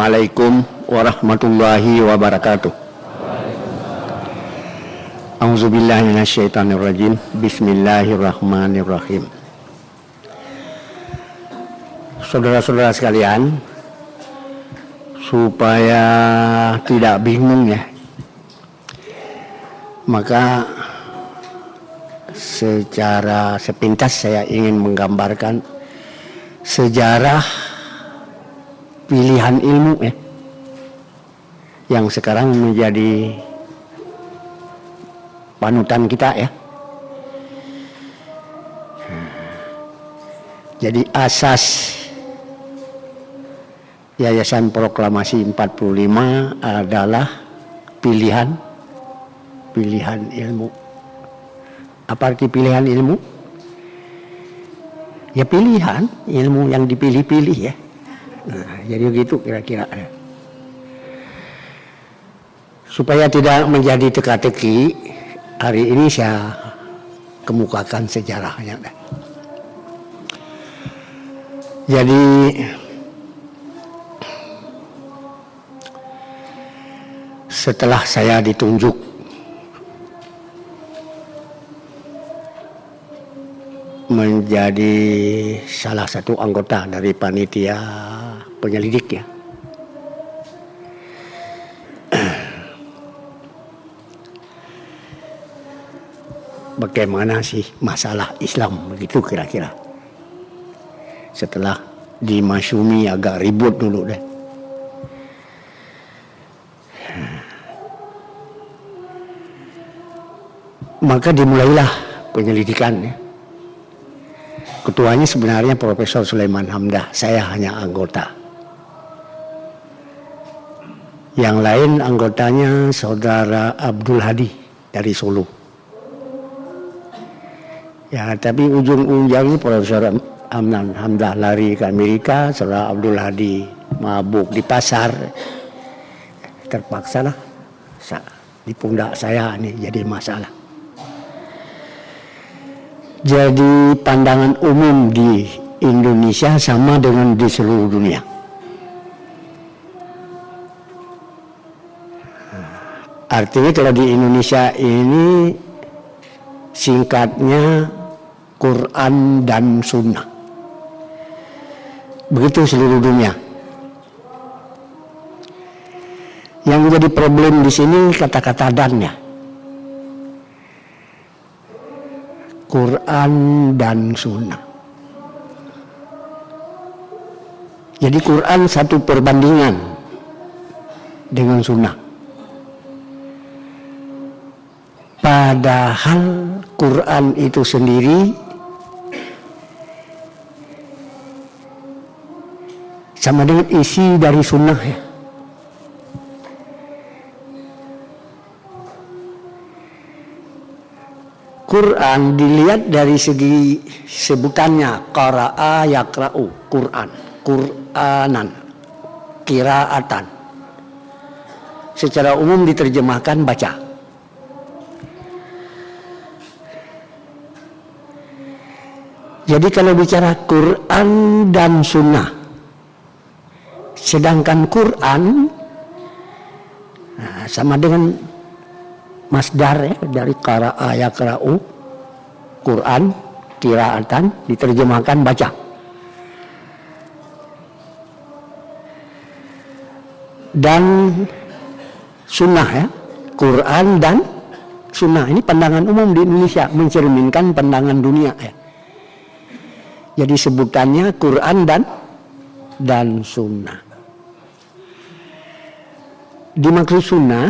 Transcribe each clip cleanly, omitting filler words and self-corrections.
Assalamualaikum warahmatullahi wabarakatuh. A'udzubillahi minasyaitonirrajim. Bismillahirrahmanirrahim. Saudara-saudara sekalian, supaya tidak bingung ya, maka secara sepintas saya ingin menggambarkan sejarah pilihan ilmu ya, yang sekarang menjadi panutan kita ya. Jadi asas Yayasan Proklamasi 45 adalah pilihan ilmu. Apa arti pilihan ilmu? Ya pilihan ilmu yang dipilih-pilih ya. Nah, jadi begitu kira-kira. Supaya tidak menjadi teka-teki, hari ini saya kemukakan sejarahnya. Jadi setelah saya ditunjuk menjadi salah satu anggota dari panitia penyelidik ya, bagaimana sih masalah Islam begitu kira-kira. Setelah dimasyumi agak ribut dulu deh. Maka dimulailah penyelidikan ya. Ketuanya sebenarnya Profesor Sulaiman Hamdah, saya hanya anggota. Yang lain anggotanya Saudara Abdul Hadi dari Solo. Ya, tapi ujung-ujungnya Profesor Hamdah lari ke Amerika, Saudara Abdul Hadi mabuk di pasar. Terpaksa lah di pundak saya nih jadi masalah. Jadi pandangan umum di Indonesia sama dengan di seluruh dunia. Artinya kalau di Indonesia ini singkatnya Quran dan Sunnah. Begitu seluruh dunia. Yang menjadi problem di sini kata-kata dan ya. Quran dan Sunnah. Jadi Quran satu perbandingan dengan Sunnah. Padahal Quran itu sendiri sama dengan isi dari Sunnah ya. Quran dilihat dari segi sebutannya qara'a yaqra'u, Quran, Qur'anan, qiraatan. Secara umum diterjemahkan baca. Jadi kalau bicara Quran dan Sunnah, sedangkan Quran sama dengan masdar ya, dari qara'a yaqra'u, Quran, qiraatan, diterjemahkan baca. Dan Sunnah ya, Quran dan Sunnah. Ini pandangan umum di Indonesia, mencerminkan pandangan dunia ya. Jadi sebutannya Quran dan Sunnah. Dimaksud Sunnah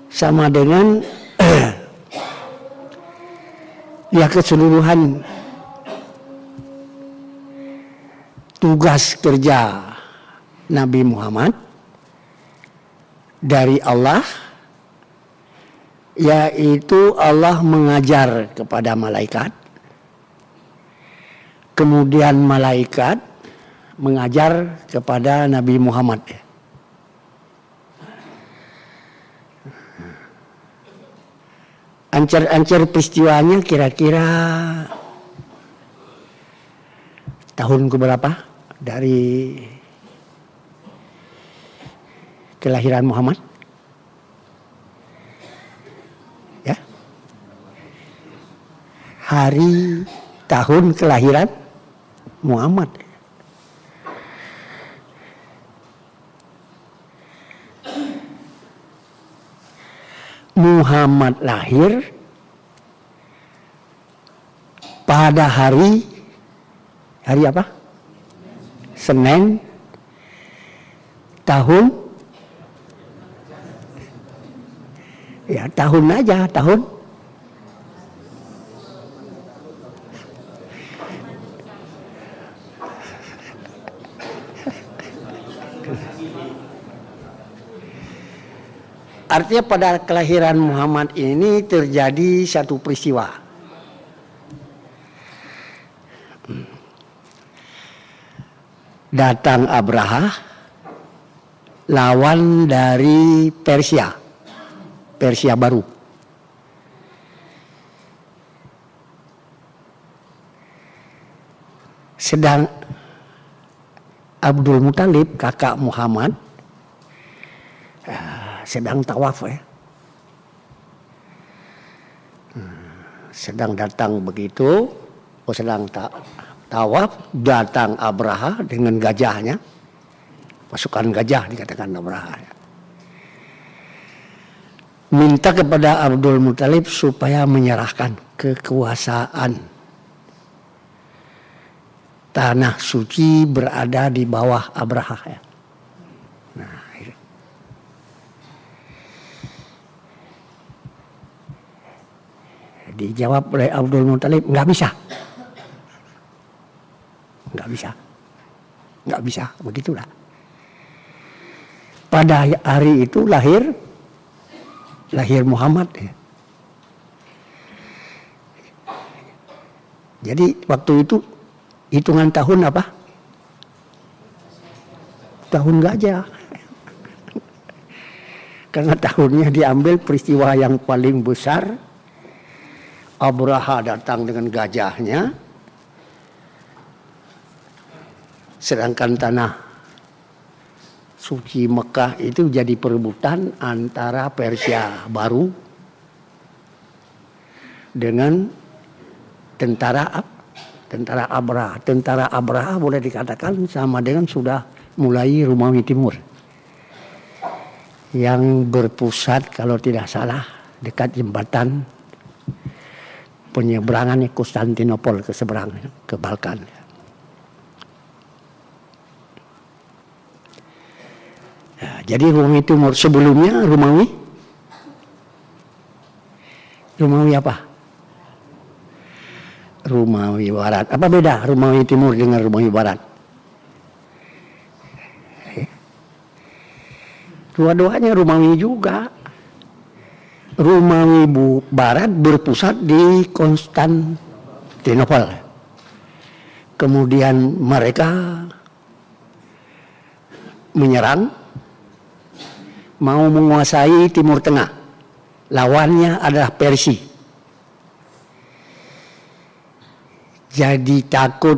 sama dengan ya keseluruhan tugas kerja Nabi Muhammad dari Allah, yaitu Allah mengajar kepada malaikat, kemudian malaikat mengajar kepada Nabi Muhammad. Ancer-ancer peristiwanya kira-kira tahun keberapa dari kelahiran Muhammad? Ya. Hari tahun kelahiran Muhammad. Muhammad lahir pada hari apa? Senin tahun, ya tahun aja, tahun. Artinya pada kelahiran Muhammad ini terjadi satu peristiwa. Datang Abraha, lawan dari Persia baru. Sedang Abdul Muthalib, kakak Muhammad, sedang tawaf ya. Sedang datang begitu, sedang tawaf, datang Abraha dengan gajahnya. Pasukan gajah dikatakan Abraha. Minta kepada Abdul Muthalib supaya menyerahkan kekuasaan. Tanah suci berada di bawah Abraha ya. Dijawab oleh Abdul Muthalib, nggak bisa, begitulah. Pada hari itu lahir Muhammad. Ya. Jadi waktu itu hitungan tahun apa? Tahun gajah. Karena tahunnya diambil peristiwa yang paling besar. Abraha datang dengan gajahnya, sedangkan tanah suci Mekah itu jadi perebutan antara Persia baru dengan tentara Abraha. Tentara Abraha boleh dikatakan sama dengan sudah mulai Romawi Timur, yang berpusat kalau tidak salah dekat jembatan penyeberangan Konstantinopel ke seberang ke Balkan. Ya, jadi Romawi Timur sebelumnya Romawi apa? Romawi Barat. Apa beda Romawi Timur dengan Romawi Barat? Dua-duanya Romawi juga. Romawi Barat berpusat di Konstantinopel. Kemudian mereka menyerang, mau menguasai Timur Tengah. Lawannya adalah Persia. Jadi takut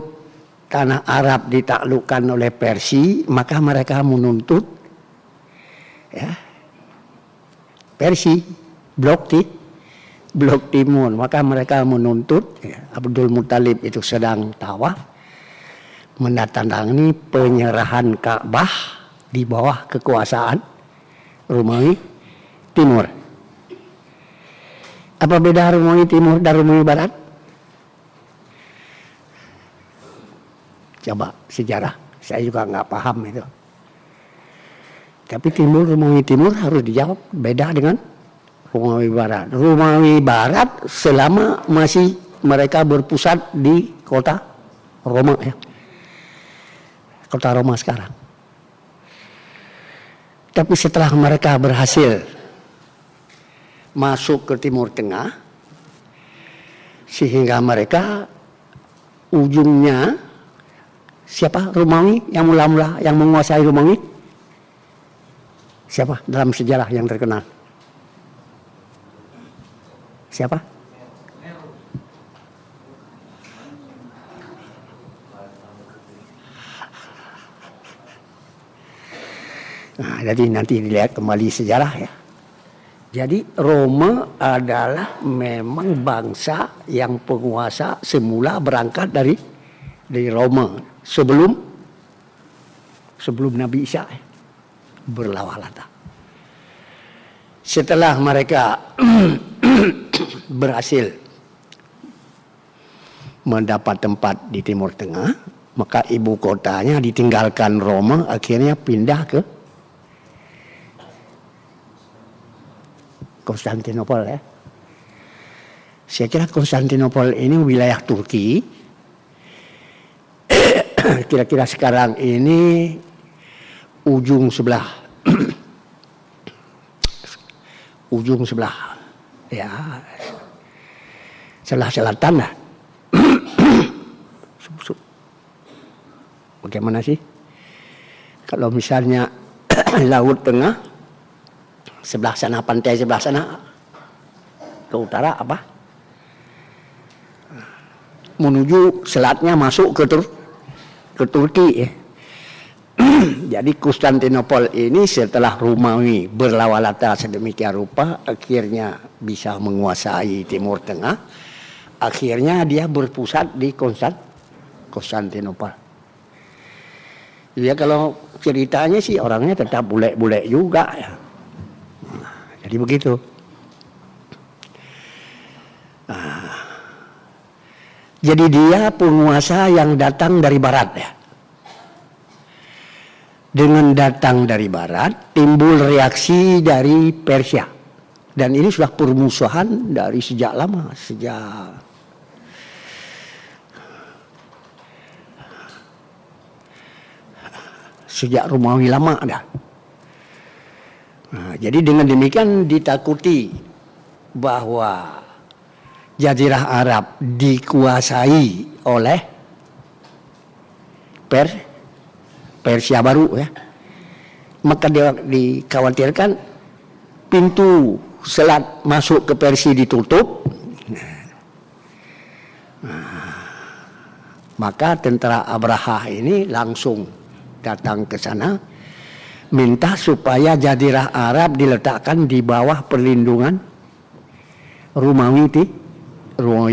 tanah Arab ditaklukkan oleh Persia, maka mereka menuntut ya, Persia. Blok Timur, maka mereka menuntut ya, Abdul Muthalib itu sedang tawaf menandatangani penyerahan Ka'bah di bawah kekuasaan Romawi Timur. Apa beda Romawi Timur dan Romawi Barat? Coba sejarah, saya juga nggak paham itu. Tapi Romawi Timur harus dijawab beda dengan Romawi Barat. Romawi Barat selama masih mereka berpusat di kota Roma ya. Kota Roma sekarang. Tapi setelah mereka berhasil masuk ke Timur Tengah, sehingga mereka ujungnya siapa Romawi yang mula-mula yang menguasai Romawi? Siapa dalam sejarah yang terkenal? Siapa? Nah, jadi nanti dilihat kembali sejarah ya. Jadi Roma adalah memang bangsa yang penguasa semula berangkat dari Roma sebelum Nabi Isa berlawalata. Setelah mereka berhasil mendapat tempat di Timur Tengah, maka ibu kotanya ditinggalkan Roma, akhirnya pindah ke Konstantinopel ya. Saya kira Konstantinopel ini wilayah Turki. Kira-kira sekarang ini ujung sebelah ya, sebelah selatan lah. Bagaimana sih kalau misalnya Laut Tengah sebelah sana, pantai sebelah sana ke utara apa, menuju selatnya masuk ke Turki ya. Jadi Konstantinopel ini setelah Romawi berlawalata sedemikian rupa, akhirnya bisa menguasai Timur Tengah. Akhirnya dia berpusat di Konstantinopel. Ya kalau ceritanya sih orangnya tetap bule-bule juga ya. Jadi begitu. Jadi dia penguasa yang datang dari barat ya. Dengan datang dari barat timbul reaksi dari Persia. Dan ini sudah permusuhan dari sejak lama, sejak Romawi lama dah. Nah, jadi dengan demikian ditakuti bahwa Jazirah Arab dikuasai oleh Persia baru ya. Maka dikhawatirkan pintu selat masuk ke Persia ditutup. Maka tentara Abraha ini langsung datang ke sana, minta supaya Jazirah Arab diletakkan di bawah perlindungan Romawi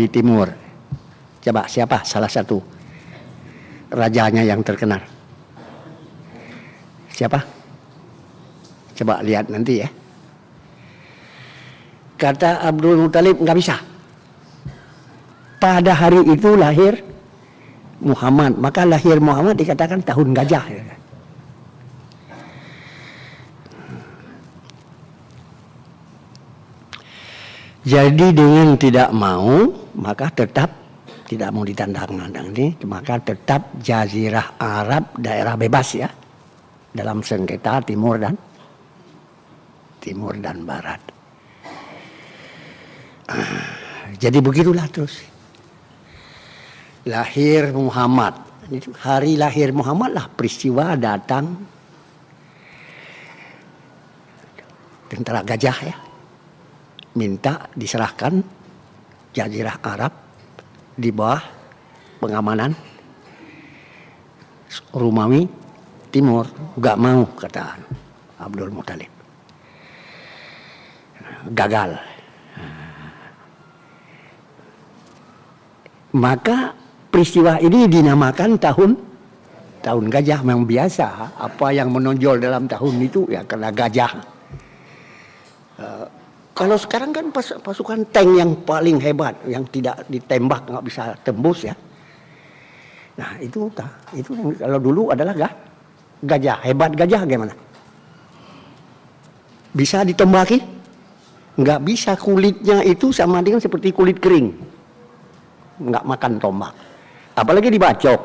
Timur. Coba siapa salah satu rajanya yang terkenal? Siapa? Coba lihat nanti ya. Kata Abdul Muthalib nggak bisa. Pada hari itu lahir Muhammad, maka lahir Muhammad dikatakan tahun gajah. Jadi dengan tidak mau, maka tetap tidak mau ditantang-tantang ini, maka tetap Jazirah Arab daerah bebas ya, dalam sengketa timur dan barat. Jadi begitulah terus. Lahir Muhammad. Hari lahir Muhammad lah peristiwa datang tentara gajah ya. Minta diserahkan Jazirah Arab di bawah pengamanan Romawi Timur. Gak mau kata Abdul Muthalib. Gagal. Maka peristiwa ini dinamakan tahun gajah. Memang biasa apa yang menonjol dalam tahun itu ya karena gajah. Kalau sekarang kan pasukan tank yang paling hebat, yang tidak ditembak nggak bisa tembus ya. Nah itu kalau dulu adalah gajah. Hebat gajah gimana? Bisa ditembaki? Nggak bisa, kulitnya itu sama dengan seperti kulit kering. Nggak makan tombak. Apalagi dibacok.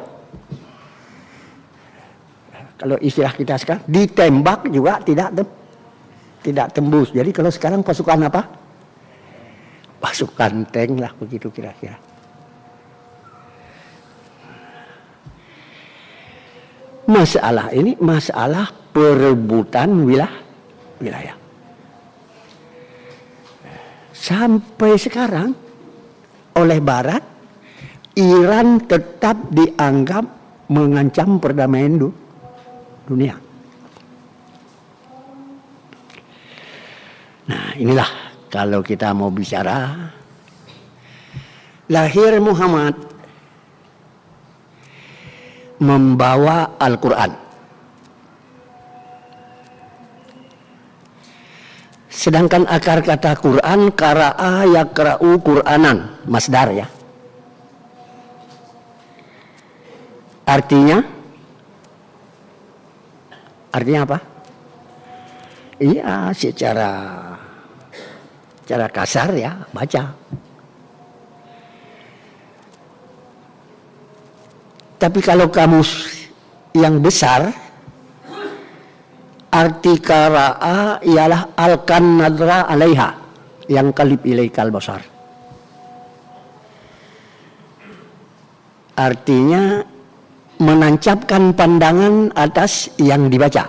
Kalau istilah kita sekarang, ditembak juga tidak tembus. Jadi kalau sekarang pasukan apa? Pasukan tank lah begitu kira-kira. Masalah ini masalah perebutan wilayah. Sampai sekarang oleh Barat, Iran tetap dianggap mengancam perdamaian dunia. inilah kalau kita mau bicara lahir Muhammad membawa Al-Quran. Sedangkan akar kata Quran qara'a yaqra'u Qur'anan, masdar ya. Artinya apa? Iya, secara kasar ya, baca. Tapi kalau kamus yang besar, arti qara'a ialah alkan nadra alaiha, yang qalib ilaikal basar. Artinya menancapkan pandangan atas yang dibaca.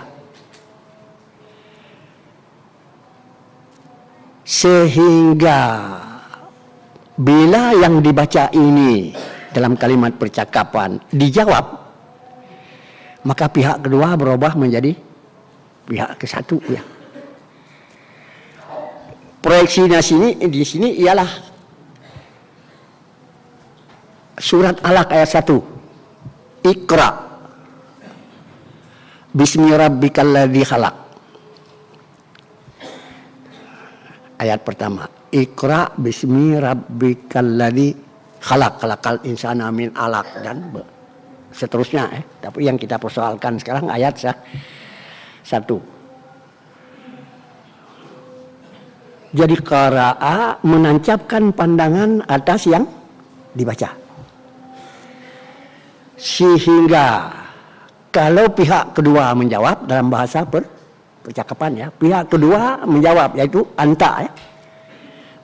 Sehingga bila yang dibaca ini dalam kalimat percakapan dijawab, maka pihak kedua berubah menjadi pihak ke satu ya. Proyeksi di sini ialah surat Alaq ayat 1. Iqra bismi rabbikal ladzi khalaq. Ayat pertama, Iqra bismi rabbikal ladzi khalaq, khalaqal insana min alaq, dan seterusnya Tapi yang kita persoalkan sekarang ayat 1. Jadi qara'a menancapkan pandangan atas yang dibaca. Sehingga kalau pihak kedua menjawab dalam bahasa percakapan ya, pihak kedua menjawab yaitu anta ya,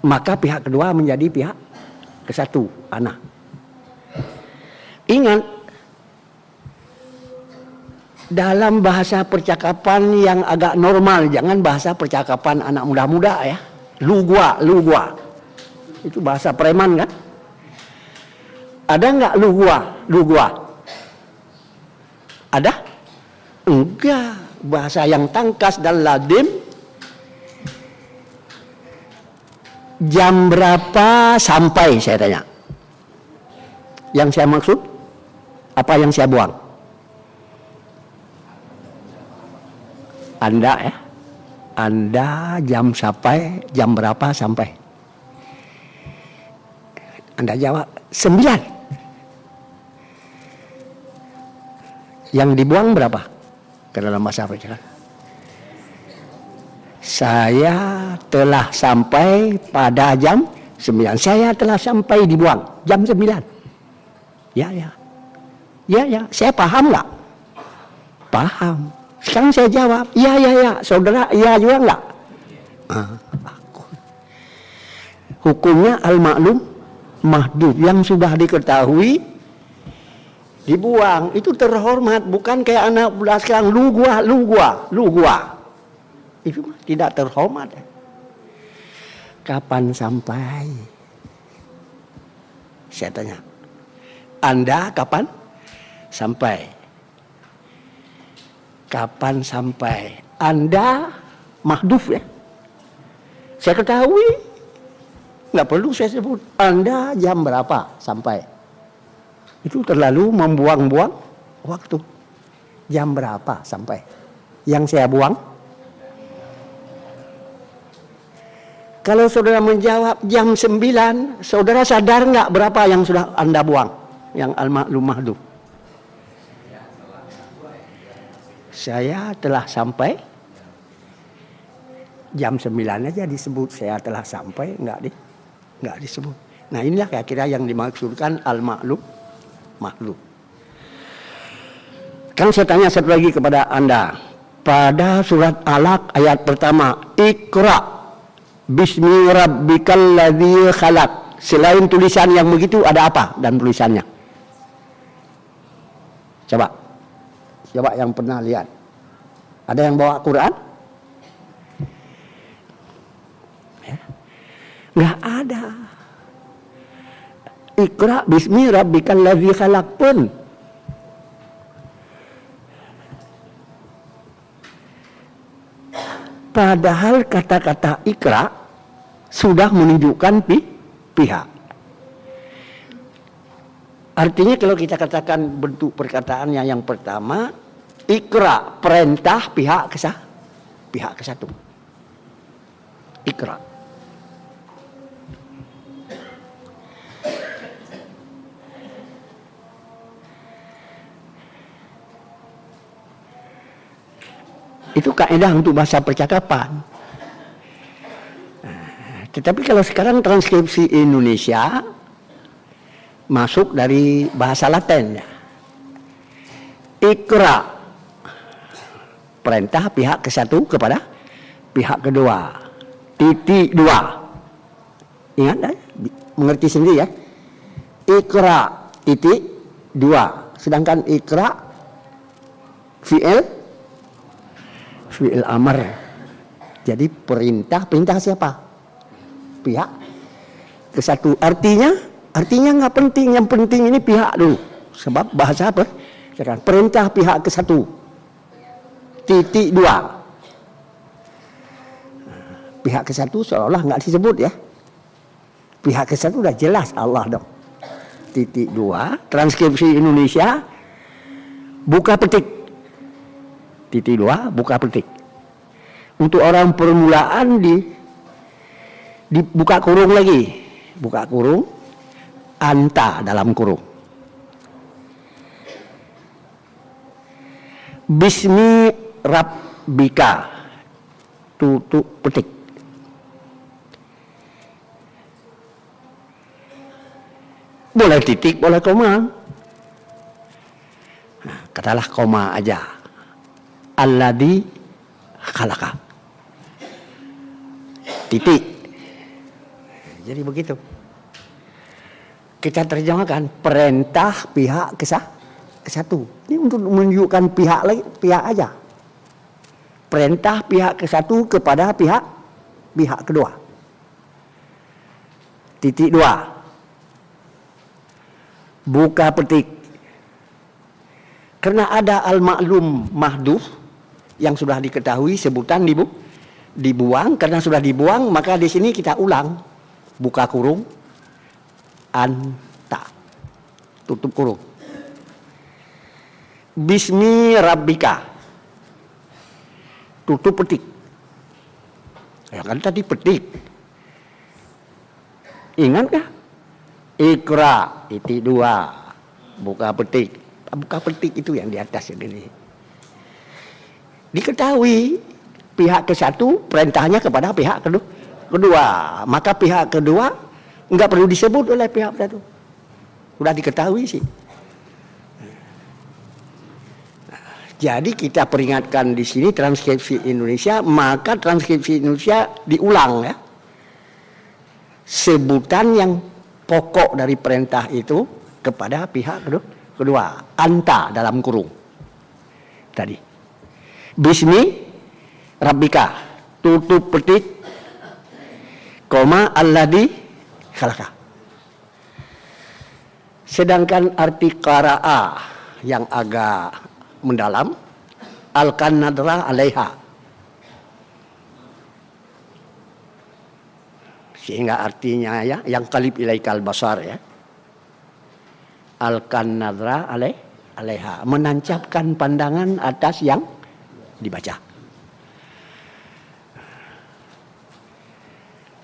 maka pihak kedua menjadi pihak ke satu, ana. Ingat, dalam bahasa percakapan yang agak normal, jangan bahasa percakapan anak muda-muda ya. Lu gua. Itu bahasa preman kan? Ada nggak lu gua? Ada? Enggak. Bahasa yang tangkas dan ladim. Jam berapa sampai, saya tanya. Yang saya maksud, apa yang saya buang? Anda ya. Anda jam berapa sampai? Anda jawab 9. Yang dibuang berapa? Ke dalam bahasa percakapan. Saya telah sampai pada jam 9. Saya telah sampai dibuang jam 9. Ya. Saya paham nggak? Paham. Sekarang saya jawab, ya. Saudara, iya juga nggak? Hukumnya al-ma'lum mahdhuf, yang sudah diketahui dibuang. Itu terhormat, bukan kayak anak muda sekarang lu gua. Itu tidak terhormat. Kapan sampai? Saya tanya. Anda kapan sampai? Kapan sampai? Anda mahdhuf ya. Saya ketahui. Nggak perlu saya sebut. Anda jam berapa sampai? Itu terlalu membuang-buang waktu. Jam berapa sampai? Yang saya buang? Kalau saudara menjawab jam 9, saudara sadar nggak berapa yang sudah Anda buang? Yang al-ma'lum mahdhuf. Saya telah sampai jam 9 aja disebut saya telah sampai, nggak disebut. Nah inilah kira-kira yang dimaksudkan al-ma'lum mahdhuf. Kan saya tanya satu lagi kepada Anda. Pada surat Alaq ayat pertama, Iqra bismi rabbikal ladzi khalaq. Selain tulisan yang begitu ada apa dan tulisannya? Coba yang pernah lihat. Ada yang bawa Quran? Ya. Nggak ada. Iqra bismi rabbikal ladzi khalaq pun. Padahal kata-kata ikra sudah menunjukkan pihak. Artinya kalau kita katakan bentuk perkataannya yang pertama, ikra, perintah pihak ke satu. Ikra. Itu kaidah untuk bahasa percakapan. Tetapi kalau sekarang transkripsi Indonesia masuk dari bahasa Latin. Ikra, perintah pihak ke satu kepada pihak kedua. Titik dua. Ingat, mengerti sendiri ya. Ikra, titik dua. Sedangkan ikra, fi'il amr. Jadi perintah siapa? Pihak ke satu. Artinya nggak penting. Yang penting ini pihak dulu. Sebab bahasa apa? Perintah pihak ke satu. Titik dua. Pihak ke satu seolah nggak disebut ya. Pihak ke satu udah jelas Allah dong. Titik dua. Transkripsi Indonesia buka petik. Titik dua, buka petik. Untuk orang permulaan dibuka kurung lagi. Buka kurung, anta dalam kurung. Bismi rabbika, tutup petik. Boleh titik, boleh koma. Nah, katalah koma aja. Alladzi khalaqa. Titik. Jadi begitu. Kita terjemahkan perintah pihak ke satu. Ini untuk menunjukkan pihak lagi, pihak aja. Perintah pihak ke satu kepada pihak kedua. Titik dua. Buka petik. Karena ada al-ma'lum mahdhuf yang sudah diketahui sebutan dibuang, karena sudah dibuang maka di sini kita ulang. Buka kurung, anta, tutup kurung. Bismi rabbika, tutup petik. Ya kan tadi petik. Ingat kah? Ikra, titik dua, buka petik. Buka petik itu yang di atas ini. Diketahui pihak ke satu perintahnya kepada pihak kedua. Maka pihak kedua nggak perlu disebut oleh pihak satu. Sudah diketahui sih. Jadi kita peringatkan di sini transkripsi Indonesia, maka transkripsi Indonesia diulang ya. Sebutan yang pokok dari perintah itu kepada pihak kedua, anta dalam kurung. Tadi. Bismi rabbika, tutup petik, koma alladzi khalaqa. Sedangkan arti qara'a yang agak mendalam, alqan nadra alaiha. Sehingga artinya ya, yang qalib ilaikal basar ya. Alqan nadra alaiha, menancapkan pandangan atas yang dibaca.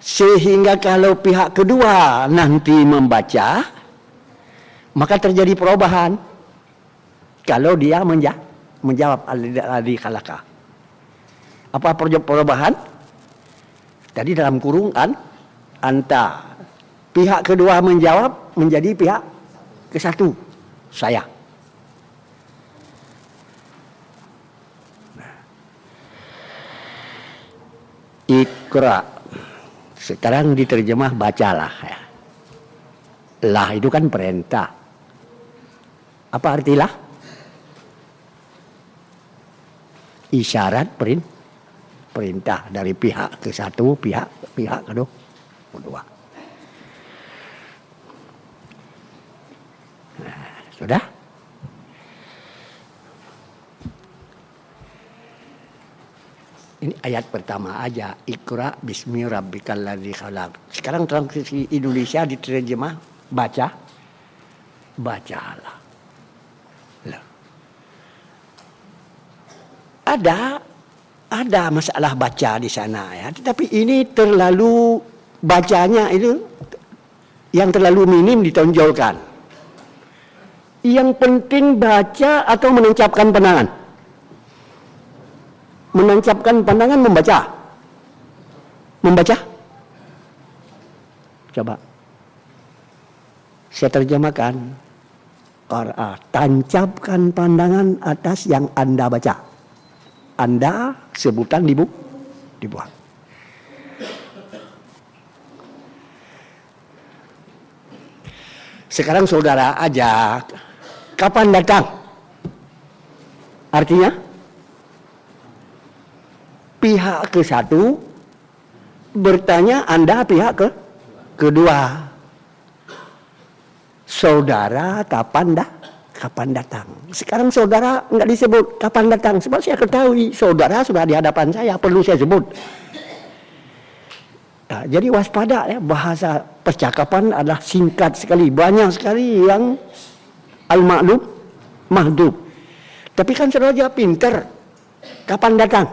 Sehingga kalau pihak kedua nanti membaca, maka terjadi perubahan. Kalau dia menjawab alladzi khalaqa. Apa perubahan? Tadi dalam kurung anta. Pihak kedua menjawab menjadi pihak ke satu, saya. Ikra. Sekarang diterjemah bacalah ya. Lah itu kan perintah. Apa artilah? Isyarat perintah dari pihak ke satu, pihak kedua. Nah, sudah? Ini ayat pertama aja. Iqra bismi rabbikal ladzi khalaq. Sekarang transkripsi Indonesia diterjemah bacalah. Lah. Ada masalah baca di sana ya. Tetapi ini terlalu bacanya itu yang terlalu minim ditonjolkan. Yang penting baca atau menancapkan pandangan. Menancapkan pandangan membaca. Coba saya terjemahkan. Tancapkan pandangan atas yang Anda baca. Anda sebutan dibuang. Sekarang saudara ajak, kapan datang? Artinya pihak ke satu bertanya, Anda pihak kedua. Saudara kapan datang? Sekarang saudara nggak disebut kapan datang, sebab saya ketahui saudara sudah di hadapan saya, perlu saya sebut. Nah, jadi waspada ya, bahasa percakapan adalah singkat sekali, banyak sekali yang al-ma'lum mahdub. Tapi kan saudara jawab pinter, kapan datang?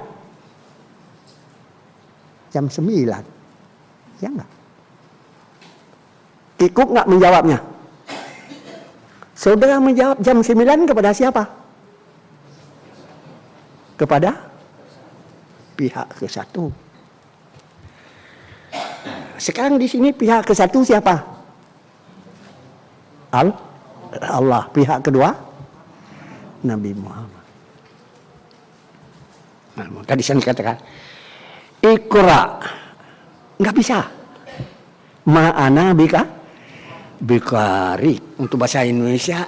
Jam 9. Ya enggak? Kikuk enggak menjawabnya? Saudara menjawab jam 9 kepada siapa? Kepada pihak ke satu. Sekarang di sini pihak ke satu siapa? Allah. Pihak kedua Nabi Muhammad. Nah, maka di sana dikatakan Iqra, nggak bisa. Ma'ana bikari. Untuk bahasa Indonesia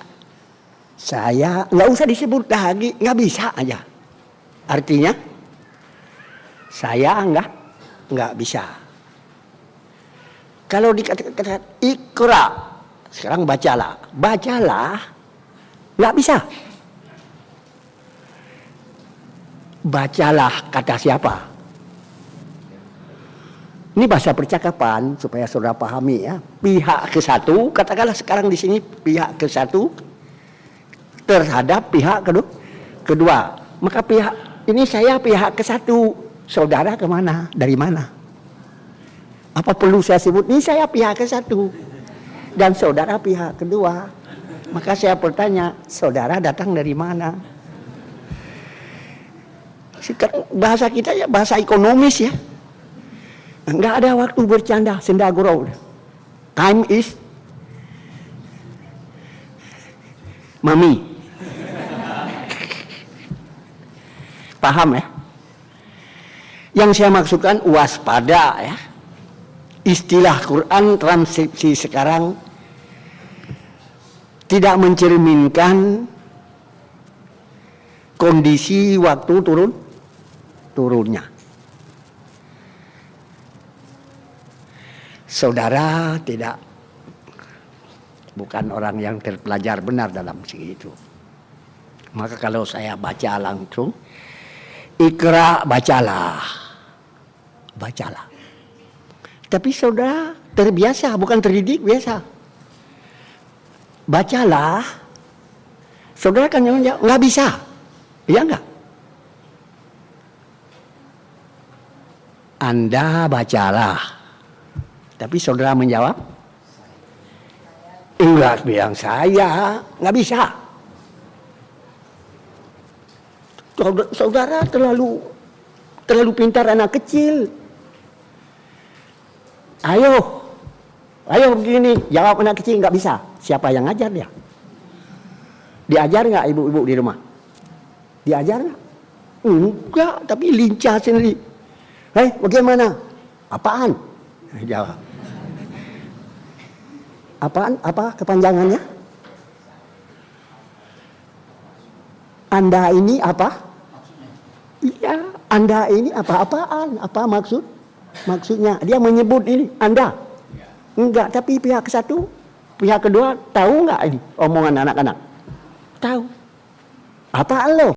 saya nggak usah disebut lagi, nggak bisa aja. Artinya saya nggak bisa. Kalau dikatakan Iqra, sekarang bacalah nggak bisa. Bacalah kata siapa? Ini bahasa percakapan supaya saudara pahami ya. Pihak ke satu, katakanlah sekarang di sini pihak ke satu terhadap pihak kedua. Maka pihak ini saya pihak ke satu, saudara kemana? Dari mana? Apa perlu saya sebut? Ini saya pihak ke satu dan saudara pihak kedua. Maka saya bertanya, saudara datang dari mana? Sekarang bahasa kita ya bahasa ekonomis ya. Enggak ada waktu bercanda, senda gurau. Time is money. Paham ya? Yang saya maksudkan waspada ya. Istilah Quran transkripsi sekarang tidak mencerminkan kondisi waktu turunnya. Saudara bukan orang yang terpelajar benar dalam segi itu. Maka kalau saya baca langsung, Iqra bacalah. Tapi saudara terbiasa, bukan terdidik biasa. Bacalah. Saudara kan jawab, nggak bisa. Iya nggak? Anda bacalah. Tapi saudara menjawab, enggak bilang saya, nggak bisa. Saudara terlalu pintar anak kecil. Ayo begini, jawab anak kecil nggak bisa. Siapa yang ngajar dia? Diajar nggak ibu-ibu di rumah? Diajar nggak? Enggak, tapi lincah sendiri. Bagaimana? Apaan? Jawab. Apaan? Apa kepanjangannya? Anda ini apa? Iya, Anda ini apa-apaan? Apa maksudnya? Dia menyebut ini Anda. Enggak, tapi pihak satu, pihak kedua tahu nggak ini omongan anak-anak? Tahu. Apa lo?